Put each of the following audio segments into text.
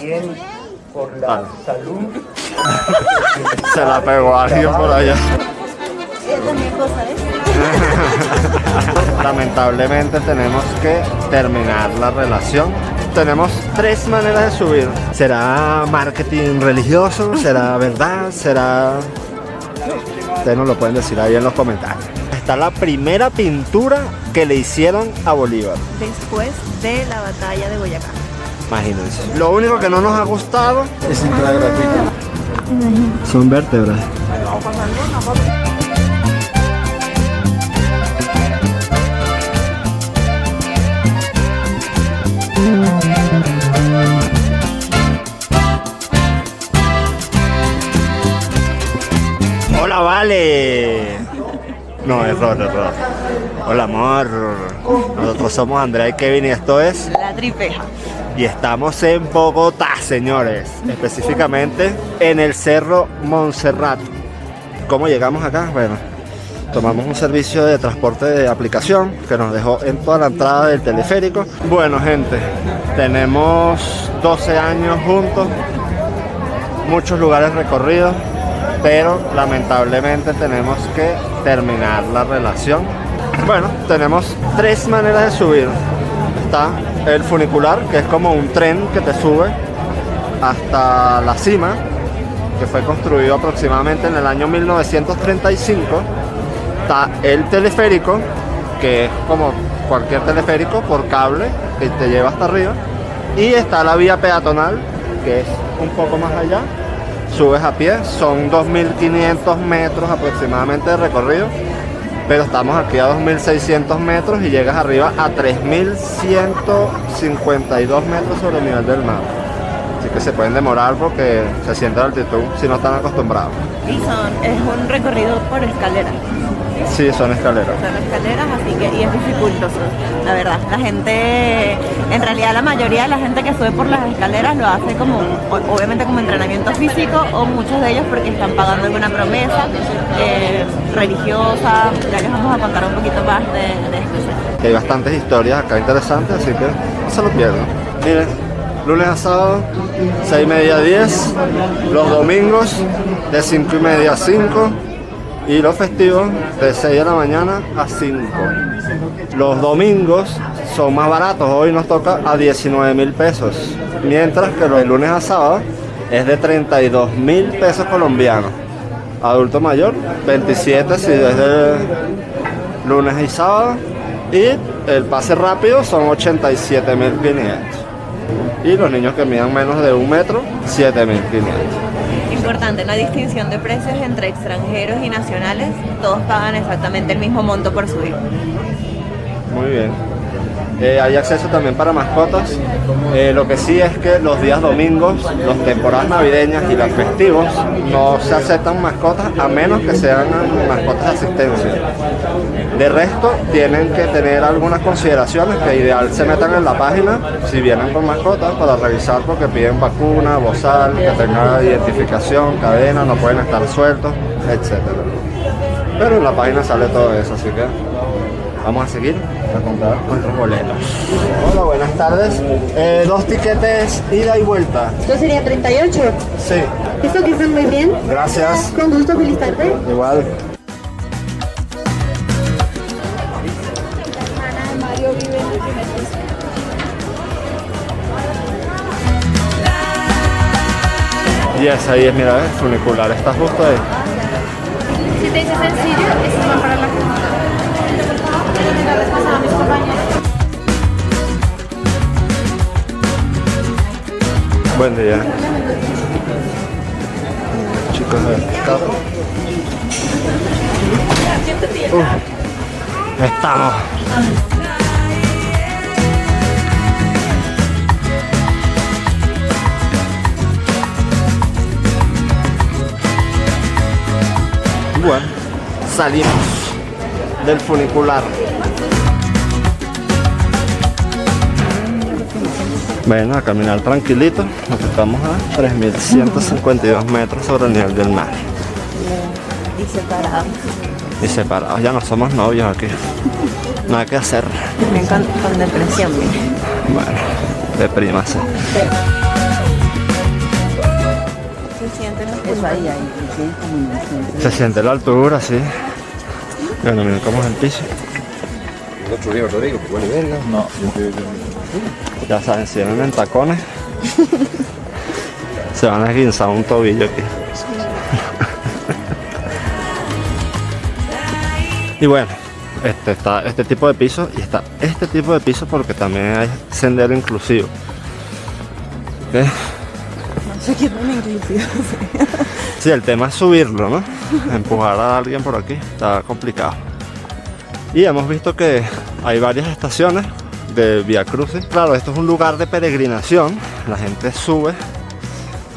Bien, por la salud. Se la pegó a alguien por allá. Esa es mi cosa, ¿eh? Lamentablemente tenemos que terminar la relación. Tenemos tres maneras de subir. ¿Será marketing religioso? ¿Será verdad? ¿Será...? Ustedes nos lo pueden decir ahí en los comentarios. Está la primera pintura que le hicieron a Bolívar. Después de la batalla de Boyacá. Imagínense. Lo único que no nos ha gustado Es entrada gratuita. son vértebras. Hola, vale. No, error. Hola, amor. Nosotros somos Andrea y Kevin y esto es... La Tripeja. Y estamos en Bogotá, señores. Específicamente en el Cerro Montserrat. ¿Cómo llegamos acá? Bueno, tomamos un servicio de transporte de aplicación que nos dejó en toda la entrada del teleférico. Bueno, gente, tenemos 12 años juntos, muchos lugares recorridos, pero lamentablemente tenemos que terminar la relación. Bueno, tenemos tres maneras de subir. Está el funicular, que es como un tren que te sube hasta la cima, que fue construido aproximadamente en el año 1935. Está el teleférico, que es como cualquier teleférico por cable que te lleva hasta arriba. Y está la vía peatonal, que es un poco más allá. Subes a pie, son 2.500 metros aproximadamente de recorrido, pero estamos aquí a 2.600 metros y llegas arriba a 3.152 metros sobre el nivel del mar. Así que se pueden demorar porque se siente la altitud si no están acostumbrados. Y es un recorrido por escaleras. Sí, son escaleras. Son escaleras, así que y es dificultoso, la verdad. La gente, en realidad la mayoría de la gente que sube por las escaleras lo hace como, obviamente como entrenamiento físico, o muchos de ellos porque están pagando alguna promesa religiosa. Ya les vamos a contar un poquito más de esto. Hay bastantes historias acá interesantes, así que no se lo pierdan. Miren, lunes a sábado, 6:30 a 10, los domingos de 5:30 a 5 y los festivos de 6 de la mañana a 5. Los domingos son más baratos, hoy nos toca a 19.000 pesos, mientras que los lunes a sábado es de 32.000 pesos colombianos. Adulto mayor, 27 si es de lunes y sábado, y el pase rápido son 87.500. Y los niños que midan menos de 1 metro, 7.500. Importante, no hay distinción de precios entre extranjeros y nacionales, todos pagan exactamente el mismo monto por subir. Muy bien. Hay acceso también para mascotas. Lo que sí es que los días domingos, las temporadas navideñas y los festivos no se aceptan mascotas a menos que sean mascotas de asistencia. De resto, tienen que tener algunas consideraciones que ideal se metan en la página si vienen con mascotas para revisar, porque piden vacuna, bozal, que tenga identificación, cadena, no pueden estar sueltos, etc. Pero en la página sale todo eso, así que vamos a seguir a comprar nuestros boletos. Hola, buenas tardes. 2 tiquetes ida y vuelta. ¿Esto sería 38? Sí. Esto que están muy bien. Gracias. Con gusto, feliz tarde. Igual. Yes, ahí es, mira, el funicular está justo ahí. Si te dice sencillo, eso va para la comida. A mis compañeros. Buen día. Chicos del carro. Estamos. Bueno, salimos del funicular. Bueno, a caminar tranquilito, nos estamos a 3.152 metros sobre el nivel del mar. Y separados. Y separados, ya no somos novios aquí. Nada que hacer. Con depresión, mire. Bueno, deprímase. Se siente la altura, sí. Bueno, miren cómo es el piso. El otro día Rodrigo, que huele verga. No, Ya saben, si vienen en tacones, se van a esguinzar un tobillo aquí. Y bueno, está este tipo de piso y está este tipo de piso porque también hay sendero inclusivo. ¿Ok? No sé qué tan inclusivo. Sí, el tema es subirlo, ¿no? Empujar a alguien por aquí, está complicado. Y hemos visto que hay varias estaciones de Vía Crucis. Claro, esto es un lugar de peregrinación, la gente sube,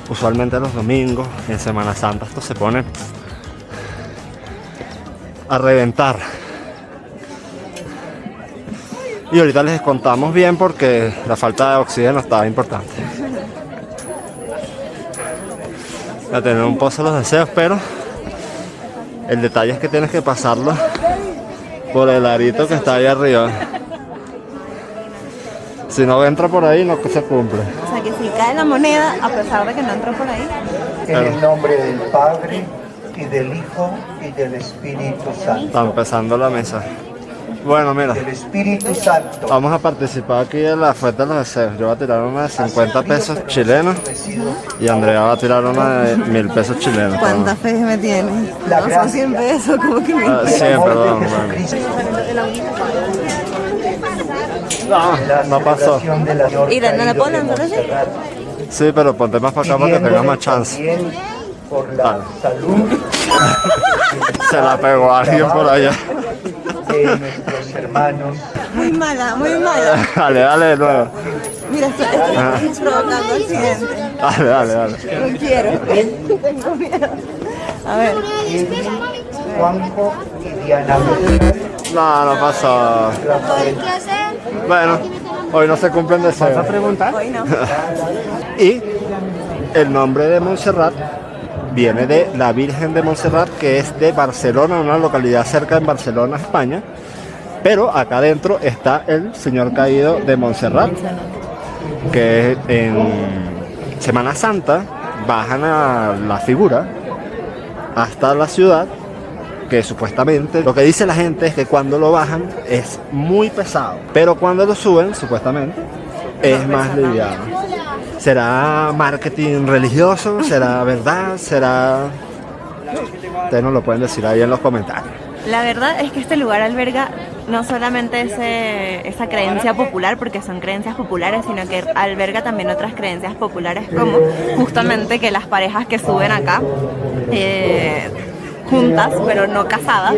usualmente los domingos, en Semana Santa esto se pone a reventar. Y ahorita les contamos bien porque la falta de oxígeno está importante. A tener un pozo de los deseos, pero el detalle es que tienes que pasarlo por el arito que está ahí arriba. Si no entra por ahí, no se cumple. O sea que si cae la moneda, a pesar de que no entró por ahí. En el nombre del Padre, y del Hijo, y del Espíritu Santo. Está empezando la mesa. Bueno, mira, Del Espíritu Santo. vamos a participar aquí en la Fuente de los Deseos. Yo voy a tirar una de 50 pesos chilenos y Andrea va a tirar una de 1000 pesos chilenos. ¿Cuánta fe me tienes? La No, son gracia. 100 pesos, como que me... Ah, sí, El amor de perdón, bueno. Jesucristo. No pasó. Celebración del Señor Mira, ¿no la caído puedo de lanzar así? Montserrat. Sí, pero ponte más para acá para que tengas Pidiéndole más chance. también por la salud Se la pegó a alguien por allá. de nuestros hermanos. Muy mala, muy mala. Dale, dale de nuevo. Mira, estoy provocando accidente. Dale, dale, dale. No quiero. Tengo miedo. A ver. Juanjo y Diana. No, no pasó. Bueno, hoy no se cumplen deseos. Hoy no. Y el nombre de Montserrat viene de la Virgen de Montserrat, que es de Barcelona, una localidad cerca en Barcelona, España. Pero acá adentro está el Señor Caído de Montserrat, que en Semana Santa bajan a la figura hasta la ciudad, que supuestamente lo que dice la gente es que cuando lo bajan es muy pesado, pero cuando lo suben supuestamente es más liviano. ¿Será marketing religioso? ¿Será verdad? ¿Será...? Ustedes nos lo pueden decir ahí en los comentarios. La verdad es que este lugar alberga no solamente esa creencia popular, porque son creencias populares, sino que alberga también otras creencias populares, como justamente que las parejas que suben acá juntas, pero no casadas,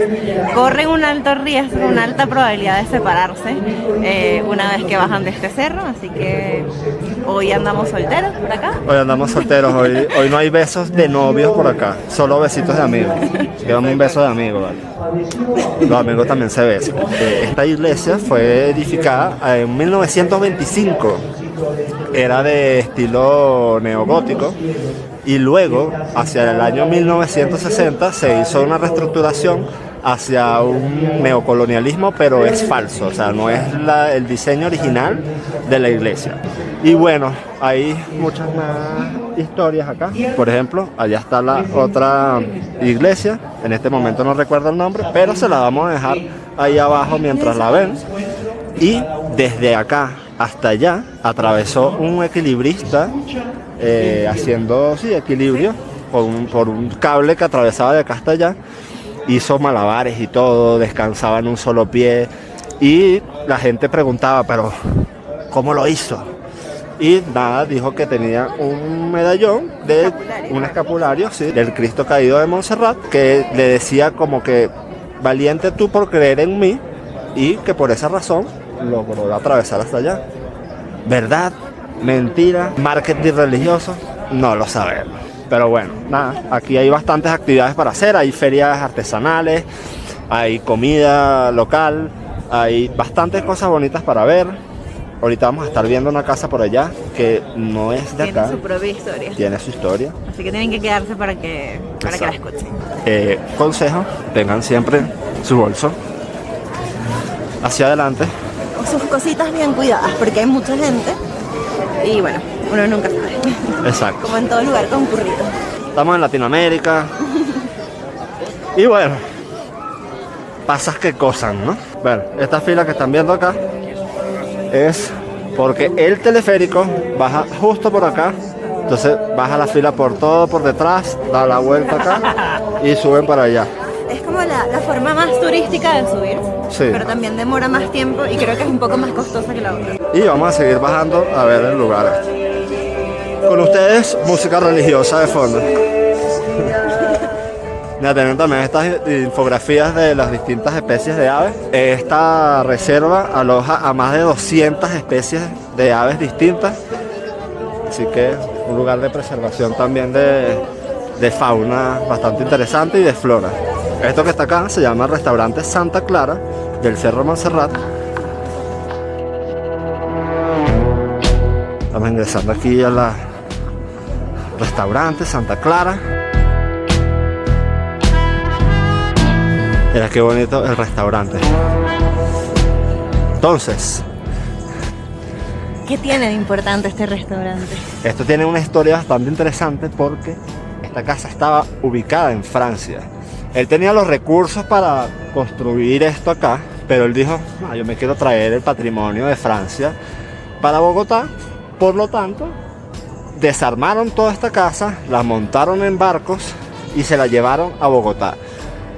corren un alto riesgo, una alta probabilidad de separarse una vez que bajan de este cerro. Así que hoy andamos solteros por acá. Hoy andamos solteros, hoy no hay besos de novios por acá, solo besitos de amigos. Quedamos un beso de amigos, ¿vale? Los amigos también se besan. Esta iglesia fue edificada en 1925, era de estilo neogótico, y luego, hacia el año 1960, se hizo una reestructuración hacia un neocolonialismo, pero es falso, o sea, no es el diseño original de la iglesia. Y bueno, hay muchas más historias acá. Por ejemplo, allá está la otra iglesia, en este momento no recuerdo el nombre, pero se la vamos a dejar ahí abajo mientras la ven. Y desde acá hasta allá atravesó un equilibrista haciendo equilibrio por un cable que atravesaba de acá hasta allá. Hizo malabares y todo, descansaba en un solo pie y la gente preguntaba, pero ¿cómo lo hizo? Y nada, dijo que tenía un medallón de un escapulario, sí, del Cristo Caído de Montserrat, que le decía como que valiente tú por creer en mí, y que por esa razón logró atravesar hasta allá. ¿Verdad? ¿Mentira? ¿Marketing religioso? No lo sabemos. Pero bueno, nada, aquí hay bastantes actividades para hacer, hay ferias artesanales, hay comida local, hay bastantes cosas bonitas para ver. Ahorita vamos a estar viendo una casa por allá que no es de acá. Tiene su propia historia. Tiene su historia. Así que tienen que quedarse para que la escuchen. Consejo, tengan siempre su bolso hacia adelante. Sus cositas bien cuidadas, porque hay mucha gente y bueno, uno nunca sabe. Exacto. Como en todo lugar concurrido. Estamos en Latinoamérica. Y bueno, pasas que cosas, ¿no? Bueno, esta fila que están viendo acá es porque el teleférico baja justo por acá. Entonces baja la fila por todo, por detrás, da la vuelta acá y suben para allá. Es como la forma más turística de subir, Sí. pero también demora más tiempo y creo que es un poco más costosa que la otra. Y vamos a seguir bajando a ver el lugar. Con ustedes, música religiosa de fondo. Ya tienen también estas infografías de las distintas especies de aves. Esta reserva aloja a más de 200 especies de aves distintas. Así que un lugar de preservación también de fauna bastante interesante y de flora. Esto que está acá se llama Restaurante Santa Clara del Cerro Montserrat. Estamos ingresando aquí a la Restaurante Santa Clara. Mira qué bonito el restaurante. Entonces, ¿qué tiene de importante este restaurante? esto tiene una historia bastante interesante porque esta casa estaba ubicada en Francia. Él tenía los recursos para construir esto acá, pero él dijo, no, yo me quiero traer el patrimonio de Francia para Bogotá. Por lo tanto, desarmaron toda esta casa, la montaron en barcos y se la llevaron a Bogotá.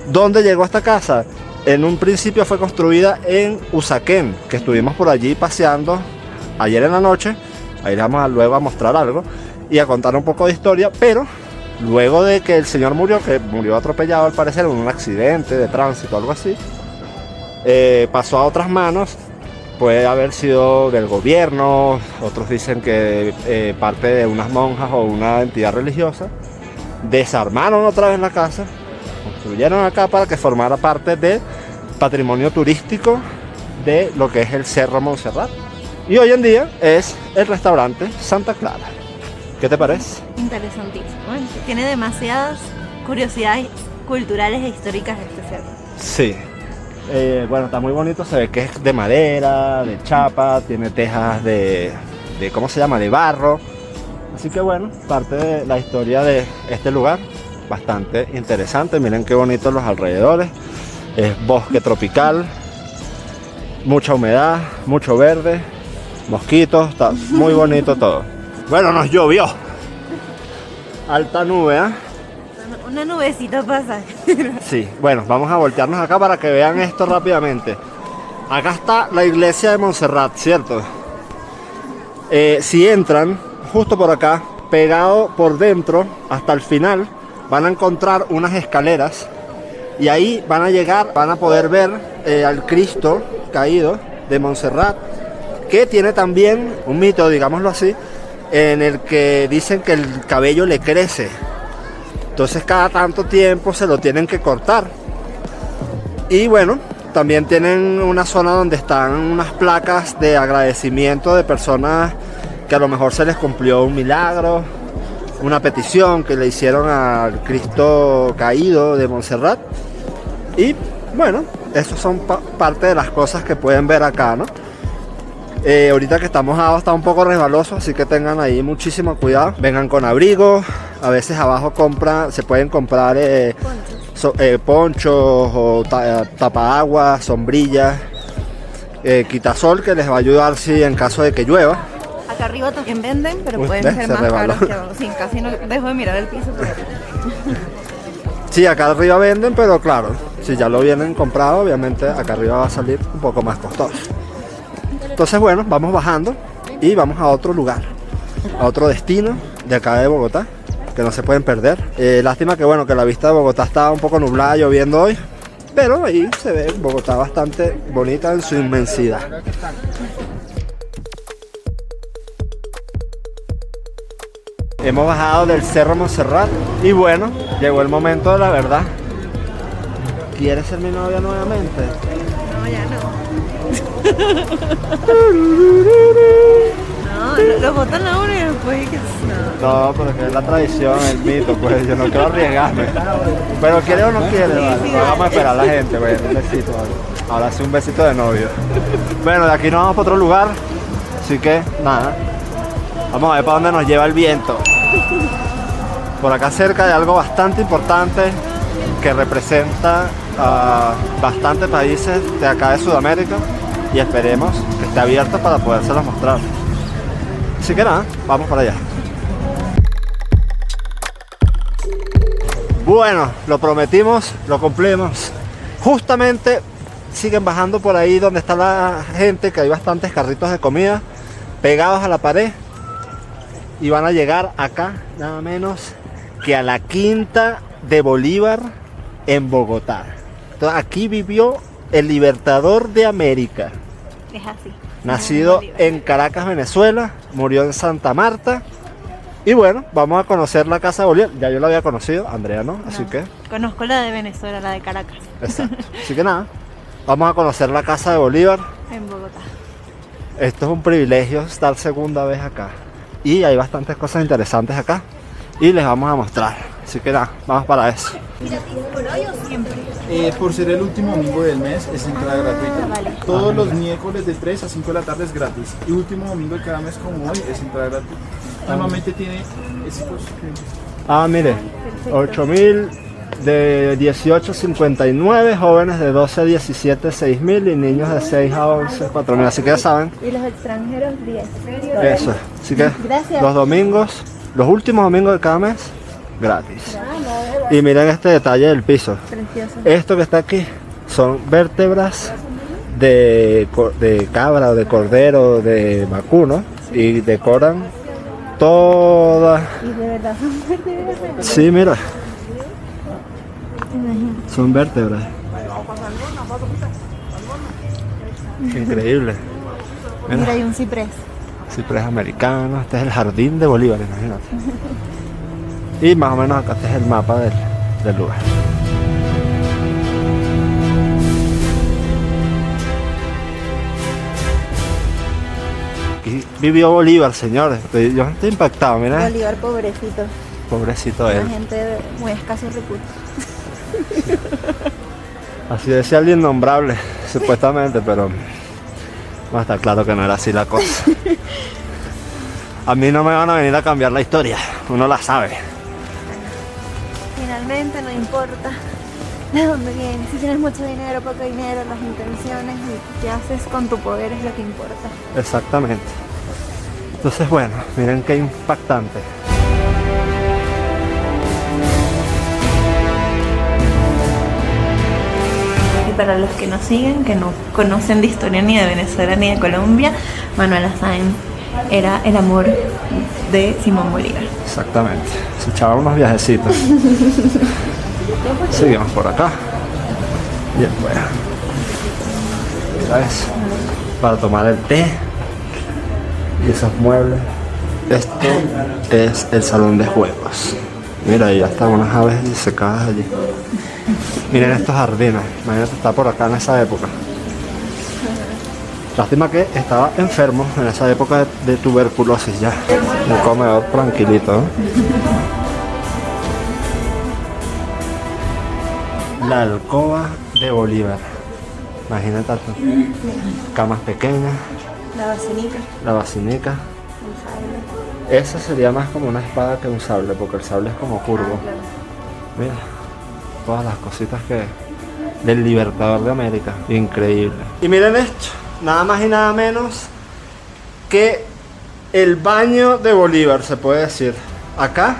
¿Dónde llegó esta casa? En un principio fue construida en Usaquén, que estuvimos por allí paseando ayer en la noche. Ahí les vamos luego a mostrar algo y a contar un poco de historia, pero luego de que el señor murió, que murió atropellado al parecer en un accidente de tránsito o algo así, pasó a otras manos. Puede haber sido del gobierno, otros dicen que parte de unas monjas o una entidad religiosa. Desarmaron otra vez la casa, construyeron acá para que formara parte del patrimonio turístico de lo que es el Cerro Montserrat. Y hoy en día es el restaurante Santa Clara. ¿Qué te parece? Interesantísimo. Bueno, tiene demasiadas curiosidades culturales e históricas de este cerro. Sí. Bueno, está muy bonito, se ve que es de madera, de chapa, tiene tejas de ¿cómo se llama? De barro. Así que bueno, parte de la historia de este lugar, bastante interesante. Miren qué bonitos los alrededores. Es bosque tropical, mucha humedad, mucho verde, mosquitos, está muy bonito todo. Bueno, nos llovió. Alta nube, ¿eh? Una nubecita pasa. Sí, bueno, vamos a voltearnos acá para que vean esto rápidamente. Acá está la iglesia de Montserrat, ¿cierto? Si entran justo por acá, pegado por dentro hasta el final, van a encontrar unas escaleras y ahí van a llegar, van a poder ver al Cristo caído de Montserrat, que tiene también un mito, digámoslo así, en el que dicen que el cabello le crece. Entonces cada tanto tiempo se lo tienen que cortar. Y bueno, también tienen una zona donde están unas placas de agradecimiento de personas que a lo mejor se les cumplió un milagro, una petición que le hicieron al Cristo caído de Montserrat. Y bueno, esas son parte de las cosas que pueden ver acá, ¿no? Ahorita que está mojado está un poco resbaloso, así que tengan ahí muchísimo cuidado. Vengan con abrigo. A veces abajo se pueden comprar ponchos o tapaaguas, sombrillas, quitasol, que les va a ayudar si en caso de que llueva. Acá arriba también venden, pero Uy, pueden ¿ves? ser Se más rebaló. caros que abajo. Sí, casi no dejo de mirar el piso. Sí, acá arriba venden, pero claro, si ya lo vienen comprado, obviamente acá arriba va a salir un poco más costoso. Entonces bueno, vamos bajando y vamos a otro lugar, a otro destino de acá de Bogotá, que no se pueden perder. Lástima que bueno, que la vista de Bogotá está un poco nublada, lloviendo hoy, pero ahí se ve Bogotá bastante bonita en su inmensidad. Hemos bajado del Cerro Montserrat y bueno, llegó el momento de la verdad. ¿Quieres ser mi novia nuevamente? No, ya no. No, lo botan a uno y después que no. No, porque es la tradición, el mito, pues yo no quiero arriesgarme. Pero quiere o no quiere, vale. sí, No vamos a esperar a la gente, bueno, un besito, vale. Ahora sí un besito de novio. Bueno, de aquí nos vamos para otro lugar, así que nada. Vamos a ver para dónde nos lleva el viento. por acá cerca hay algo bastante importante que representa a bastantes países de acá de Sudamérica y esperemos que esté abierto para podérselos mostrar. Así que nada, vamos para allá. Bueno, lo prometimos, lo cumplimos. Justamente siguen bajando por ahí donde está la gente, que hay bastantes carritos de comida pegados a la pared. Y van a llegar acá, nada menos que a la Quinta de Bolívar en Bogotá. Entonces, aquí vivió el libertador de América. Es así. Nacido en Caracas, Venezuela, murió en Santa Marta. Y bueno, vamos a conocer la Casa de Bolívar. Ya yo la había conocido, Andrea no, así que... Conozco la de Venezuela, la de Caracas. Exacto. Así que nada, vamos a conocer la Casa de Bolívar. En Bogotá. Esto es un privilegio estar segunda vez acá. Y hay bastantes cosas interesantes acá. Y les vamos a mostrar. Así que nada, vamos para eso. Por ser el último domingo del mes es entrada gratuita. Vale. Todos los miércoles de 3 a 5 de la tarde es gratis. Y último domingo de cada mes como hoy es entrada gratuita. Normalmente tiene estos... Mire, 8.000 de 18 a 59, jóvenes de 12 a 17, 6.000 y niños de 6 a 11, 4.000. Así que ya saben. Y los extranjeros 10. Eso. Así que Gracias. los domingos, los últimos domingos de cada mes, gratis. Y miren este detalle del piso. Precioso. Esto que está aquí son vértebras de cabra, o de cordero, de vacuno y decoran todas. Y de verdad son verdes. Sí, mira. Son vértebras. Increíble. Mira, hay un ciprés. Ciprés americano. Este es el jardín de Bolívar, imagínate. Y más o menos acá este es el mapa del lugar. Aquí vivió Bolívar, señores. Yo estoy impactado, mira. Bolívar, pobrecito. Pobrecito él. Una gente de muy escasos recursos. Así decía el innombrable, supuestamente, pero no está claro que no era así la cosa. A mí no me van a venir a cambiar la historia, uno la sabe. Finalmente no importa de dónde vienes. Si tienes mucho dinero, poco dinero, las intenciones y qué haces con tu poder es lo que importa. Exactamente. Entonces, bueno, miren qué impactante. Y para los que nos siguen, que no conocen de historia ni de Venezuela ni de Colombia, Manuela Sáenz era el amor de Simón Bolívar. Exactamente. Se echaba unos viajecitos. Seguimos por acá. Bien, bueno. Mira eso. Para tomar el té. Y esos muebles. Esto es el salón de juegos. Mira, ya están unas aves secadas allí. Miren estos jardines. Imagínate estar por acá en esa época. Lástima que estaba enfermo en esa época de tuberculosis ya. Un comedor tranquilito, ¿no? La alcoba de Bolívar. Imagínate tú. Camas pequeñas. La basinica. La basinica. Esa sería más como una espada que un sable, porque el sable es como curvo. Mira, todas las cositas que del libertador de América. Increíble. Y miren esto. Nada más y nada menos que el baño de Bolívar, se puede decir. Acá,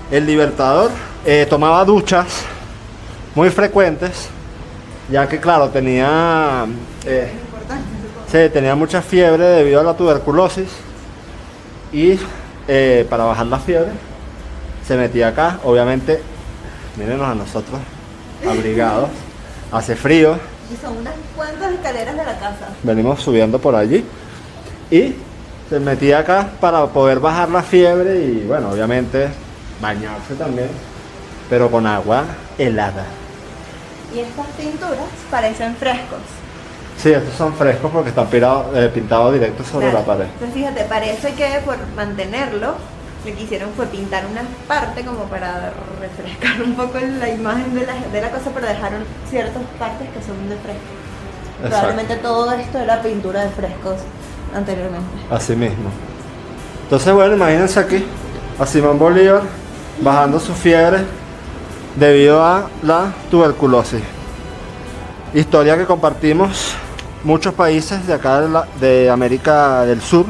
el libertador tomaba duchas muy frecuentes, ya que claro, tenía mucha fiebre debido a la tuberculosis. Y para bajar la fiebre, se metía acá. Obviamente, mírenos a nosotros, abrigados, hace frío. Y son unas cuantas escaleras de la casa. Venimos subiendo por allí y se metía acá para poder bajar la fiebre y bueno, obviamente bañarse también, pero con agua helada. Y estas pinturas parecen frescos. Sí, estos son frescos porque están pintados directo sobre Claro. la pared. Entonces fíjate, parece que por mantenerlo, lo que hicieron fue pintar una parte como para refrescar un poco la imagen de la cosa, pero dejaron ciertas partes que son de fresco. Exacto. Probablemente todo esto era pintura de frescos anteriormente. Así mismo. Entonces bueno, imagínense aquí a Simón Bolívar bajando su fiebre debido a la tuberculosis. Historia que compartimos muchos países de acá de América del Sur.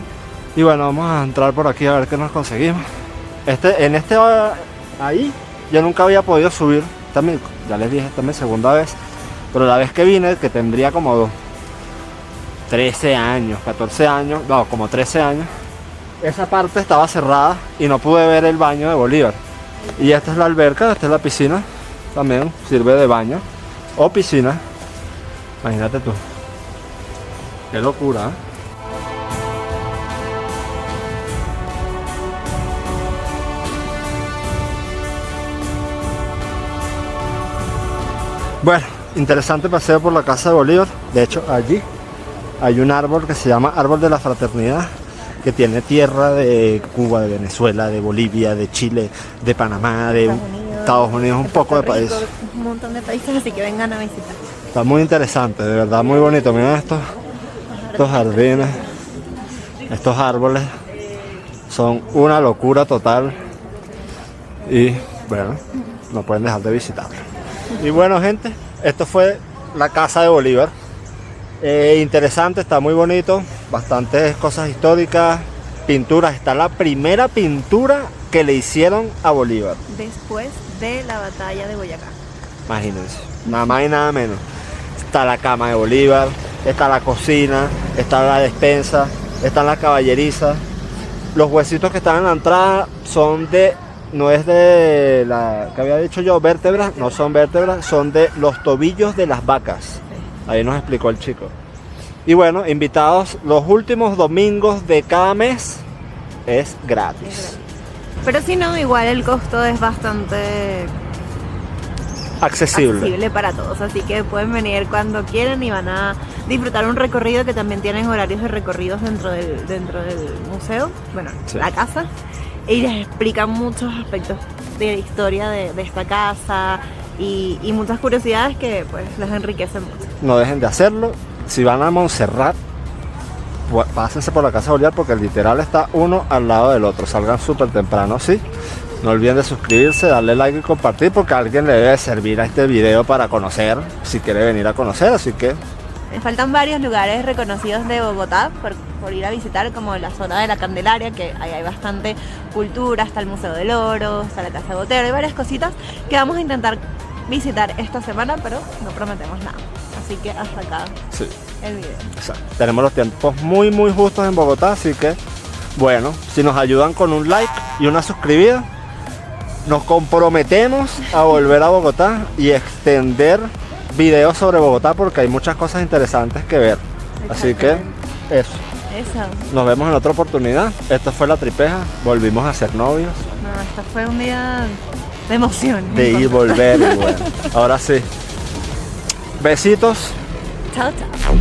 Y bueno, vamos a entrar por aquí a ver qué nos conseguimos. Ahí yo nunca había podido subir. Ya les dije, esta es mi segunda vez. Pero la vez que vine, que tendría como 13 años, 14 años, no, como 13 años, esa parte estaba cerrada y no pude ver el baño de Bolívar. Y esta es la alberca, esta es la piscina, también sirve de baño o piscina. Imagínate tú. Qué locura, ¿eh? Bueno, interesante paseo por la casa de Bolívar. De hecho, allí hay un árbol que se llama Árbol de la Fraternidad, que tiene tierra de Cuba, de Venezuela, de Bolivia, de Chile, de Panamá, de Estados Unidos, un poco de países. Un montón de países, así que vengan a visitar. Está muy interesante, de verdad muy bonito. Miren estos jardines, estos árboles son una locura total y bueno, no pueden dejar de visitarlo. Y bueno, gente, esto fue la casa de Bolívar. Interesante, está muy bonito, bastantes cosas históricas, pinturas. Está la primera pintura que le hicieron a Bolívar. Después de la batalla de Boyacá. Imagínense, nada más y nada menos. Está la cama de Bolívar, está la cocina, está la despensa, está la caballeriza. Los huesitos que están en la entrada son no es de la que había dicho yo, vértebras, no son vértebras, son de los tobillos de las vacas. Ahí nos explicó el chico. Y bueno, invitados, los últimos domingos de cada mes es gratis. Pero si no, igual el costo es bastante Accesible para todos, así que pueden venir cuando quieran y van a disfrutar un recorrido, que también tienen horarios de recorridos dentro del museo, bueno, sí, la casa, y les explican muchos aspectos de la historia de esta casa y muchas curiosidades que pues les enriquecen mucho. No dejen de hacerlo. Si van a Montserrat, pásense por la casa de Bolívar, porque literal está uno al lado del otro. Salgan súper temprano, sí. No olviden de suscribirse, darle like y compartir, porque a alguien le debe servir a este video para conocer, si quiere venir a conocer, así que... Me faltan varios lugares reconocidos de Bogotá por ir a visitar, como la zona de la Candelaria, que ahí hay bastante cultura, está el Museo del Oro, está la Casa de Botero, hay varias cositas que vamos a intentar visitar esta semana, pero no prometemos nada. Así que hasta acá Sí, el video. exacto. Tenemos los tiempos muy justos en Bogotá, así que bueno, si nos ayudan con un like y una suscribida, nos comprometemos a volver a Bogotá y extender videos sobre Bogotá, porque hay muchas cosas interesantes que ver. Así que eso. Nos vemos en otra oportunidad. Esta fue La Tripeja. Volvimos a ser novios. No, esto fue un día de emoción. De ir y volver. Y bueno, ahora sí. Besitos. Chao, chao.